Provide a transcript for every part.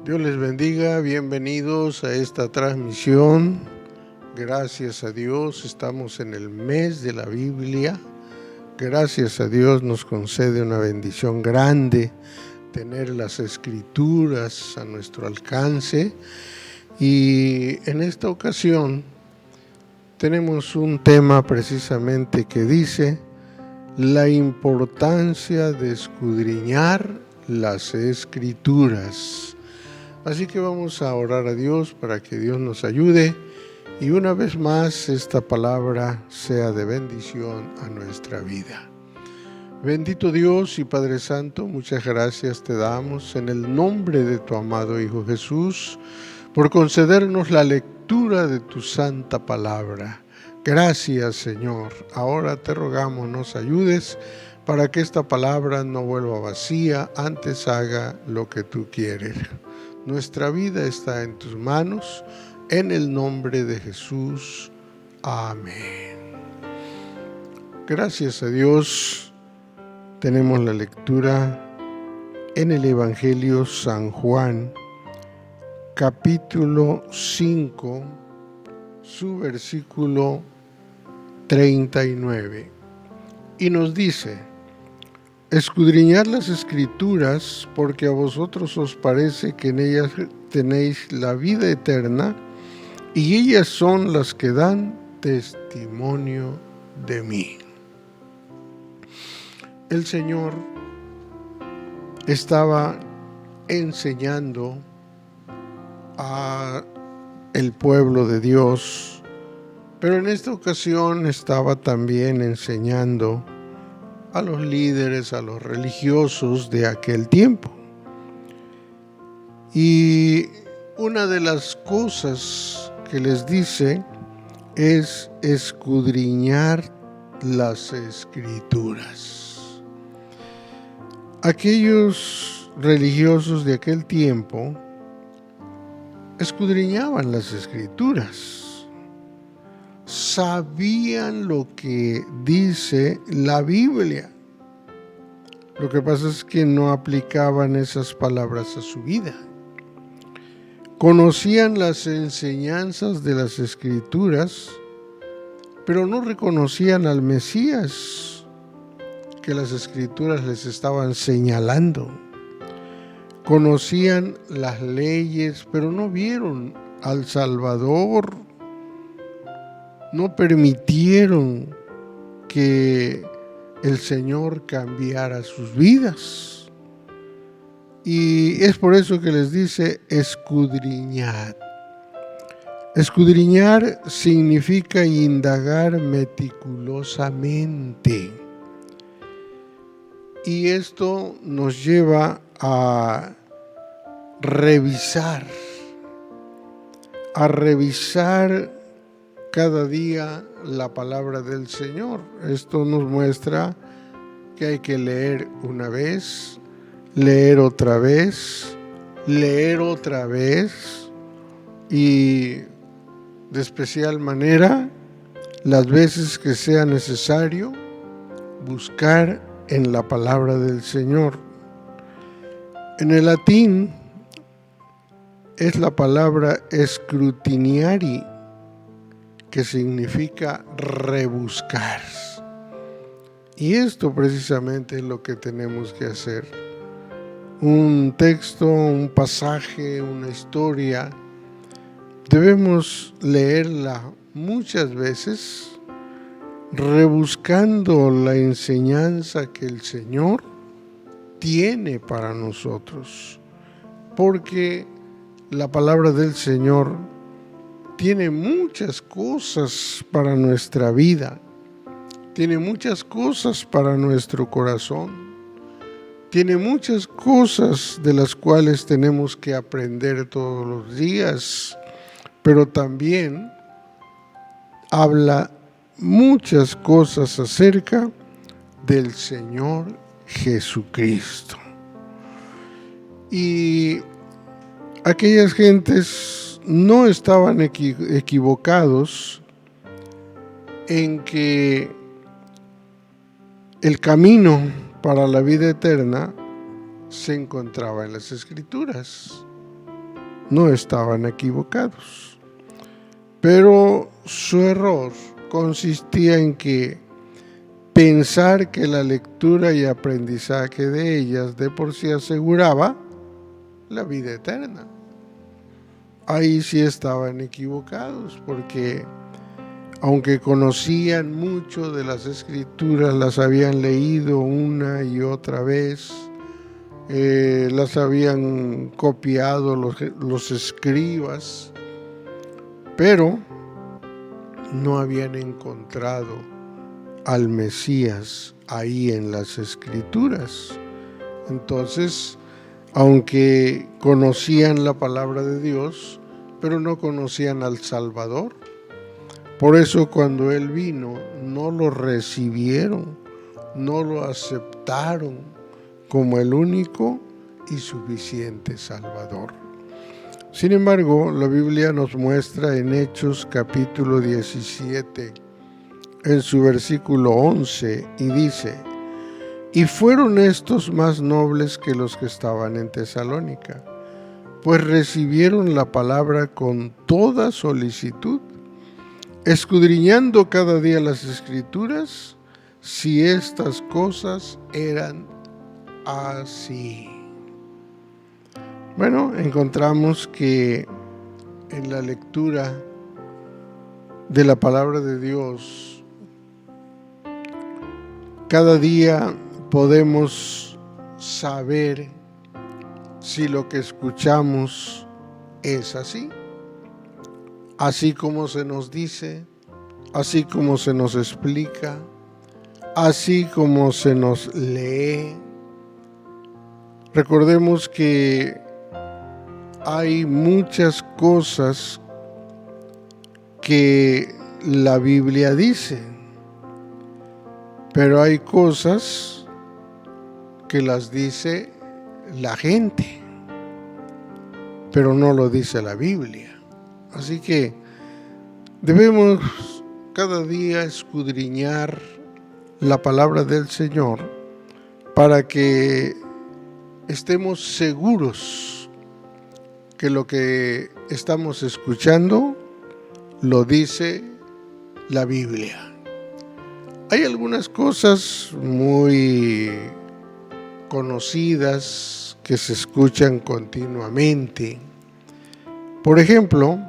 Dios les bendiga, bienvenidos a esta transmisión. Gracias a Dios, estamos en el mes de la Biblia. Gracias a Dios nos concede una bendición grande tener las Escrituras a nuestro alcance. Y en esta ocasión tenemos un tema precisamente que dice la importancia de escudriñar las Escrituras. Así que vamos a orar a Dios para que Dios nos ayude y una vez más esta palabra sea de bendición a nuestra vida. Bendito Dios y Padre Santo, muchas gracias te damos en el nombre de tu amado Hijo Jesús por concedernos la lectura de tu santa palabra. Gracias, Señor. Ahora te rogamos nos ayudes para que esta palabra no vuelva vacía, antes haga lo que tú quieres. Nuestra vida está en tus manos, en el nombre de Jesús. Amén. Gracias a Dios, tenemos la lectura en el Evangelio San Juan, capítulo 5, su versículo 39. Y nos dice: escudriñad las Escrituras, porque a vosotros os parece que en ellas tenéis la vida eterna, y ellas son las que dan testimonio de mí. El Señor estaba enseñando a el pueblo de Dios, pero en esta ocasión estaba también enseñando a los líderes, a los religiosos de aquel tiempo. Y una de las cosas que les dice es escudriñar las Escrituras. Aquellos religiosos de aquel tiempo escudriñaban las Escrituras. Sabían lo que dice la Biblia. Lo que pasa es que no aplicaban esas palabras a su vida. Conocían las enseñanzas de las Escrituras, pero no reconocían al Mesías que las Escrituras les estaban señalando. Conocían las leyes, pero no vieron al Salvador. No permitieron que el Señor cambiara sus vidas. Y es por eso que les dice escudriñad. Escudriñar significa indagar meticulosamente. Y esto nos lleva a revisar cada día la palabra del Señor. Esto nos muestra que hay que leer una vez, leer otra vez, leer otra vez y de especial manera las veces que sea necesario buscar en la palabra del Señor. En el latín es la palabra scrutiniari, que significa rebuscar. Y esto precisamente es lo que tenemos que hacer. Un texto, un pasaje, una historia, debemos leerla muchas veces, rebuscando la enseñanza que el Señor tiene para nosotros. Porque la palabra del Señor tiene muchas cosas para nuestra vida, tiene muchas cosas para nuestro corazón, tiene muchas cosas de las cuales tenemos que aprender todos los días, pero también habla muchas cosas acerca del Señor Jesucristo. Y aquellas gentes no estaban equivocados en que el camino para la vida eterna se encontraba en las Escrituras. no estaban equivocados. Pero su error consistía en que pensar que la lectura y aprendizaje de ellas de por sí aseguraba la vida eterna. Ahí sí estaban equivocados, porque aunque conocían mucho de las Escrituras, las habían leído una y otra vez, las habían copiado los escribas, pero no habían encontrado al Mesías ahí en las Escrituras. Entonces, aunque conocían la palabra de Dios, pero no conocían al Salvador. Por eso cuando Él vino, no lo recibieron, no lo aceptaron como el único y suficiente Salvador. Sin embargo, la Biblia nos muestra en Hechos capítulo 17, en su versículo 11, y dice: y fueron estos más nobles que los que estaban en Tesalónica, pues recibieron la palabra con toda solicitud, escudriñando cada día las Escrituras, si estas cosas eran así. Bueno, encontramos que en la lectura de la palabra de Dios, cada día podemos saber si lo que escuchamos es así. Así como se nos dice, así como se nos explica, así como se nos lee. Recordemos que hay muchas cosas que la Biblia dice, pero hay cosas que las dice la gente, pero no lo dice la Biblia. Así que debemos cada día escudriñar la palabra del Señor para que estemos seguros que lo que estamos escuchando lo dice la Biblia. Hay algunas cosas muy conocidas que se escuchan continuamente. Por ejemplo,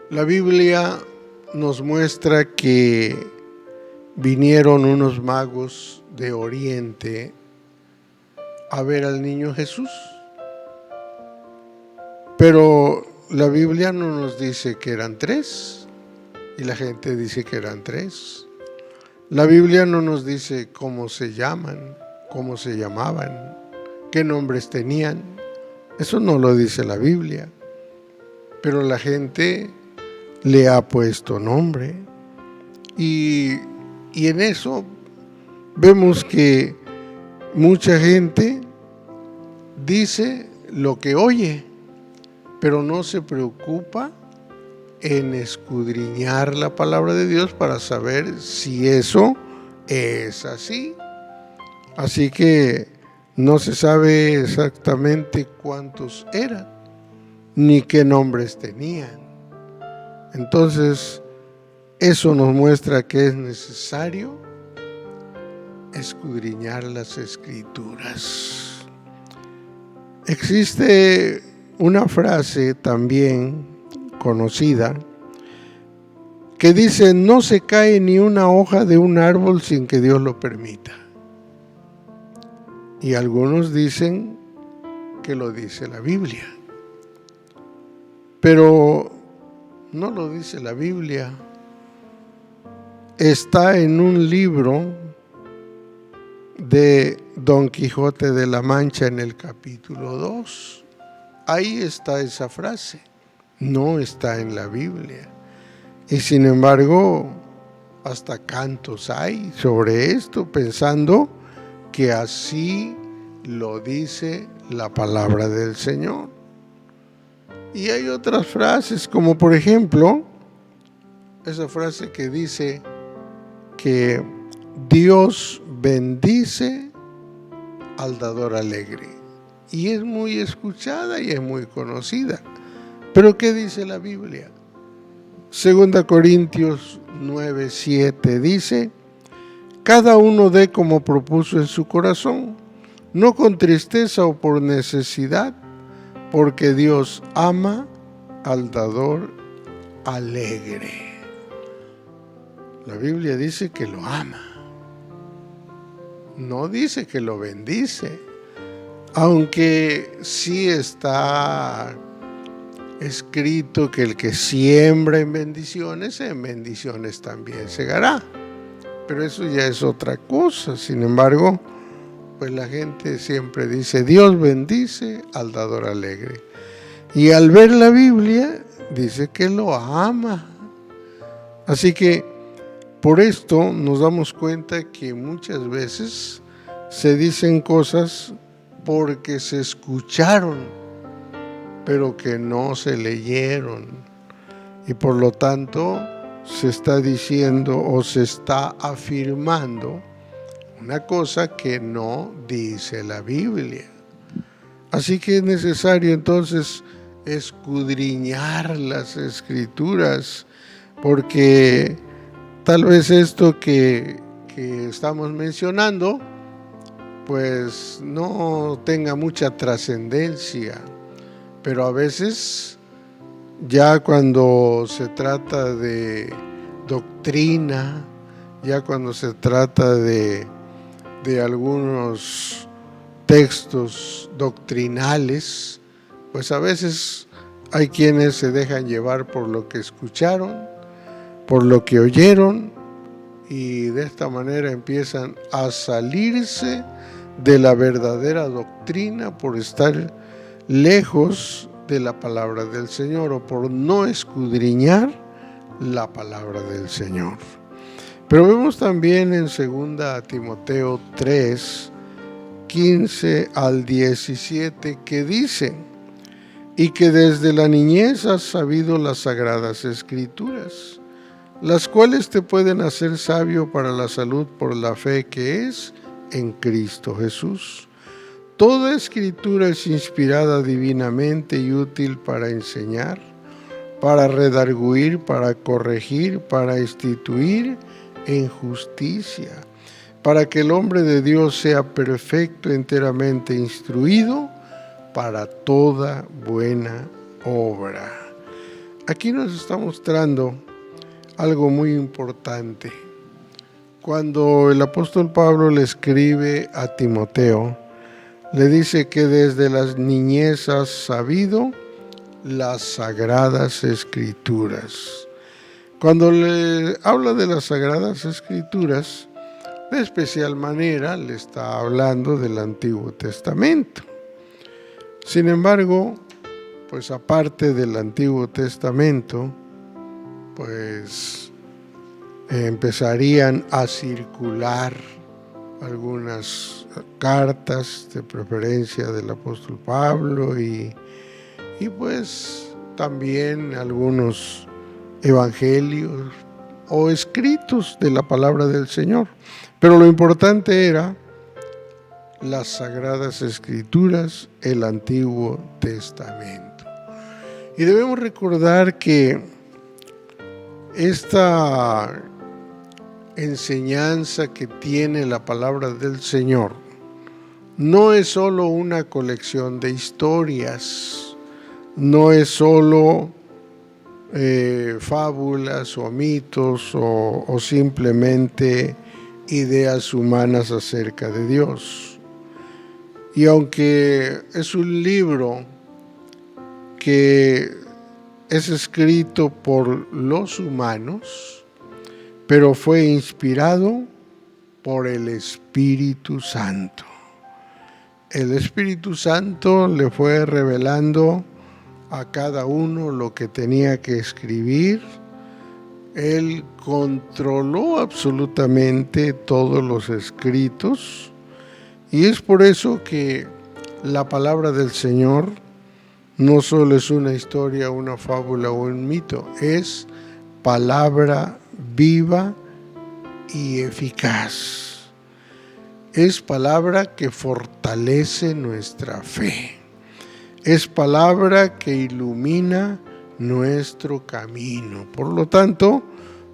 la Biblia nos muestra que vinieron unos magos de Oriente a ver al niño Jesús. Pero la Biblia no nos dice que eran 3, y la gente dice que eran 3. La Biblia no nos dice cómo se llaman, cómo se llamaban, qué nombres tenían. Eso no lo dice la Biblia. Pero la gente le ha puesto nombre. Y en eso vemos que mucha gente dice lo que oye, pero no se preocupa en escudriñar la palabra de Dios para saber si eso es así. Así que no se sabe exactamente cuántos eran, ni qué nombres tenían. Entonces, eso nos muestra que es necesario escudriñar las Escrituras. Existe una frase también conocida que dice: no se cae ni una hoja de un árbol sin que Dios lo permita. Y algunos dicen que lo dice la Biblia, pero no lo dice la Biblia. Está en un libro de Don Quijote de la Mancha, en el capítulo 2. Ahí está esa frase. No está en la Biblia. Y sin embargo, hasta cantos hay sobre esto, pensando que así lo dice la palabra del Señor. Y hay otras frases, como por ejemplo, esa frase que dice que Dios bendice al dador alegre. y es muy escuchada y es muy conocida. Pero ¿qué dice la Biblia? 2 Corintios 9:7 dice: cada uno dé como propuso en su corazón, no con tristeza o por necesidad, porque Dios ama al dador alegre. La Biblia dice que lo ama, no dice que lo bendice, aunque sí está escrito que el que siembra en bendiciones también segará. Pero eso ya es otra cosa. Sin embargo, pues la gente siempre dice: Dios bendice al dador alegre. Y al ver la Biblia, dice que lo ama. Así que por esto nos damos cuenta que muchas veces se dicen cosas porque se escucharon, pero que no se leyeron. Y por lo tanto se está diciendo o se está afirmando una cosa que no dice la Biblia. Así que es necesario entonces escudriñar las Escrituras, porque tal vez esto que estamos mencionando pues no tenga mucha trascendencia, pero a veces ya cuando se trata de doctrina, ya cuando se trata de algunos textos doctrinales, pues a veces hay quienes se dejan llevar por lo que escucharon, por lo que oyeron, y de esta manera empiezan a salirse de la verdadera doctrina por estar lejos de la palabra del Señor o por no escudriñar la palabra del Señor. Pero vemos también en 2 Timoteo 3, 15 al 17 que dice: y que desde la niñez has sabido las sagradas escrituras, las cuales te pueden hacer sabio para la salud por la fe que es en Cristo Jesús. Toda escritura es inspirada divinamente y útil para enseñar, para redarguir, para corregir, para instituir en justicia, para que el hombre de Dios sea perfecto, enteramente instruido para toda buena obra. Aquí nos está mostrando algo muy importante. Cuando el apóstol Pablo le escribe a Timoteo, le dice que desde las niñez has sabido las sagradas escrituras. Cuando le habla de las sagradas escrituras, de especial manera le está hablando del Antiguo Testamento. Sin embargo, pues aparte del Antiguo Testamento, pues empezarían a circular algunas cartas, de preferencia del apóstol Pablo, y pues también algunos evangelios o escritos de la palabra del Señor. Pero lo importante era las sagradas escrituras, el Antiguo Testamento. Y debemos recordar que esta enseñanza que tiene la palabra del Señor no es solo una colección de historias, no es solo fábulas o mitos o simplemente ideas humanas acerca de Dios. Y aunque es un libro que es escrito por los humanos, pero fue inspirado por el Espíritu Santo. El Espíritu Santo le fue revelando a cada uno lo que tenía que escribir. Él controló absolutamente todos los escritos, y es por eso que la palabra del Señor no solo es una historia, una fábula o un mito, es palabra viva y eficaz. es palabra que fortalece nuestra fe. Es palabra que ilumina nuestro camino. Por lo tanto,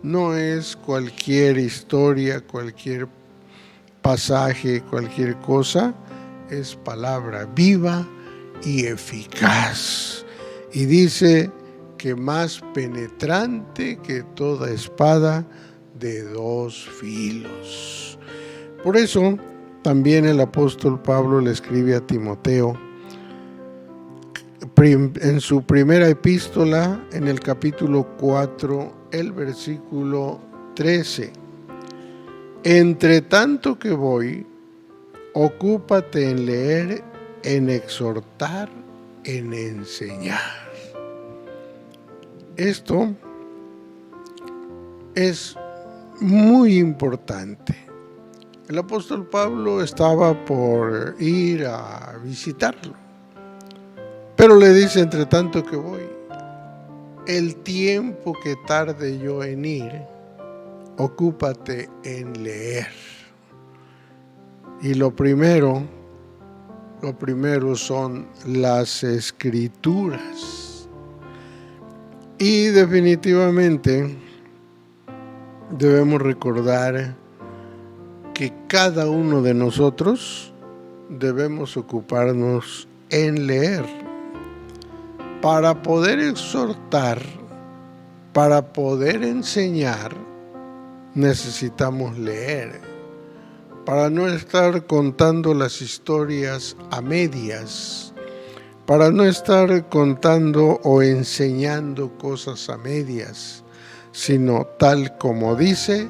no es cualquier historia, cualquier pasaje, cualquier cosa. Es palabra viva y eficaz. Y dice que más penetrante que toda espada de 2 filos. Por eso, también el apóstol Pablo le escribe a Timoteo en su primera epístola, en el capítulo 4, el versículo 13. Entre tanto que voy, ocúpate en leer, en exhortar, en enseñar. Esto es muy importante. El apóstol Pablo estaba por ir a visitarlo, pero le dice: entre tanto que voy, el tiempo que tarde yo en ir, ocúpate en leer. Y lo primero son las Escrituras. Y definitivamente debemos recordar que cada uno de nosotros debemos ocuparnos en leer. Para poder exhortar, para poder enseñar, necesitamos leer. Para no estar contando las historias a medias, para no estar contando o enseñando cosas a medias, sino tal como dice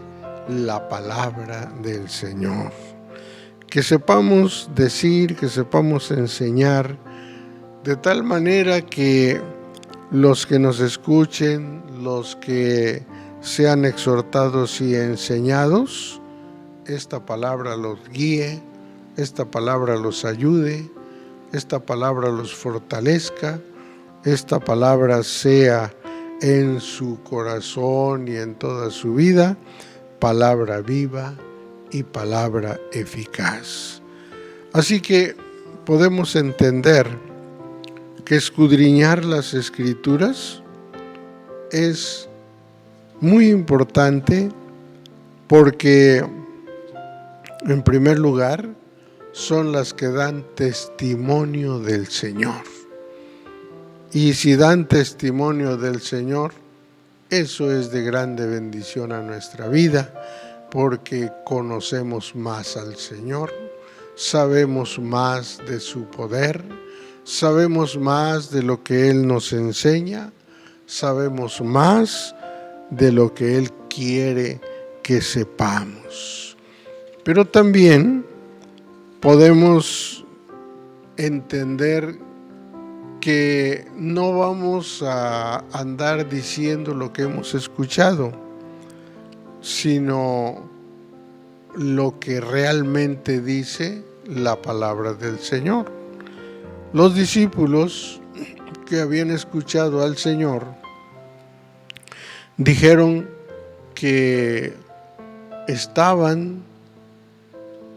la palabra del Señor. Que sepamos decir, que sepamos enseñar, de tal manera que los que nos escuchen, los que sean exhortados y enseñados, esta palabra los guíe, esta palabra los ayude, esta palabra los fortalezca, esta palabra sea en su corazón y en toda su vida palabra viva y palabra eficaz. Así que podemos entender que escudriñar las Escrituras es muy importante porque, en primer lugar, son las que dan testimonio del Señor. Y si dan testimonio del Señor, eso es de grande bendición a nuestra vida, porque conocemos más al Señor, sabemos más de su poder, sabemos más de lo que Él nos enseña, sabemos más de lo que Él quiere que sepamos. Pero también podemos entender que no vamos a andar diciendo lo que hemos escuchado, sino lo que realmente dice la palabra del Señor. Los discípulos que habían escuchado al Señor dijeron que estaban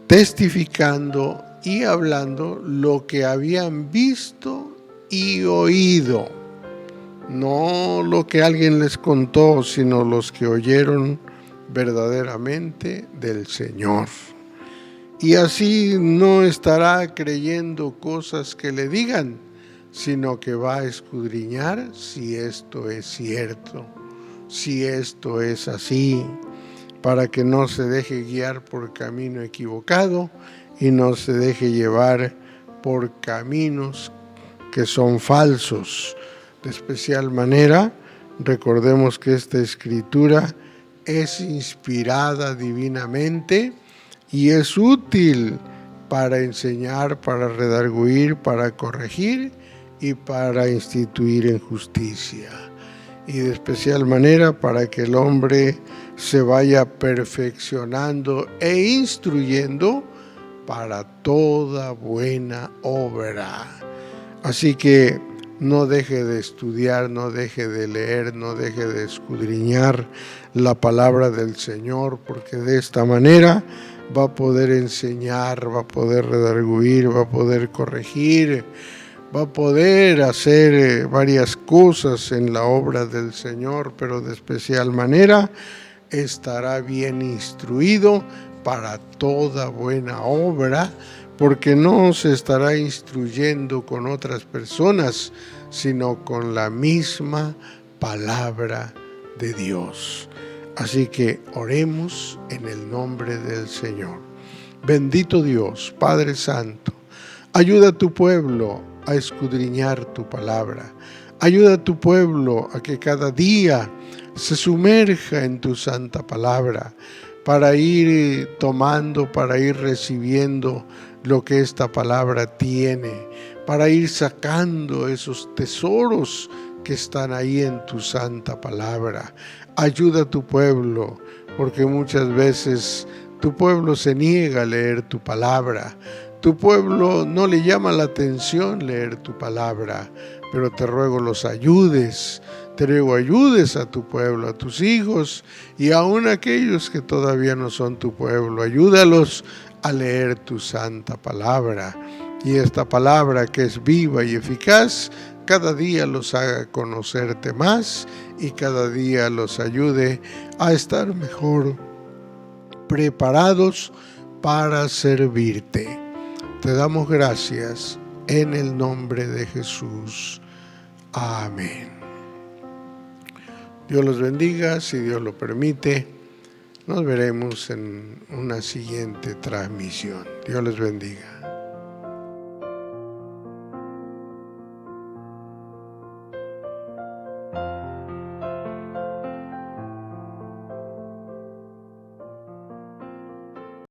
testificando y hablando lo que habían visto y oído, no lo que alguien les contó, sino los que oyeron verdaderamente del Señor. Y así no estará creyendo cosas que le digan, sino que va a escudriñar si esto es cierto, si esto es así, para que no se deje guiar por camino equivocado y no se deje llevar por caminos que son falsos. De especial manera, recordemos que esta Escritura es inspirada divinamente y es útil para enseñar, para redarguir, para corregir y para instituir en justicia. Y de especial manera para que el hombre se vaya perfeccionando e instruyendo para toda buena obra. Así que no deje de estudiar, no deje de leer, no deje de escudriñar la palabra del Señor, porque de esta manera va a poder enseñar, va a poder redarguir, va a poder corregir, va a poder hacer varias cosas en la obra del Señor, pero de especial manera estará bien instruido para toda buena obra, porque no se estará instruyendo con otras personas, sino con la misma palabra de Dios. Así que oremos en el nombre del Señor. Bendito Dios, Padre Santo, ayuda a tu pueblo a escudriñar tu palabra. Ayuda a tu pueblo a que cada día se sumerja en tu santa palabra para ir tomando, para ir recibiendo lo que esta palabra tiene, para ir sacando esos tesoros que están ahí en tu santa palabra. Ayuda a tu pueblo, porque muchas veces tu pueblo se niega a leer tu palabra. Tu pueblo no le llama la atención leer tu palabra, pero te ruego los ayudes. Te ruego ayudes a tu pueblo, a tus hijos y aún a aquellos que todavía no son tu pueblo. Ayúdalos a leer tu santa palabra. Y esta palabra que es viva y eficaz, cada día los haga conocerte más y cada día los ayude a estar mejor preparados para servirte. Te damos gracias en el nombre de Jesús. Amén. Dios los bendiga, si Dios lo permite. Nos veremos en una siguiente transmisión. Dios les bendiga.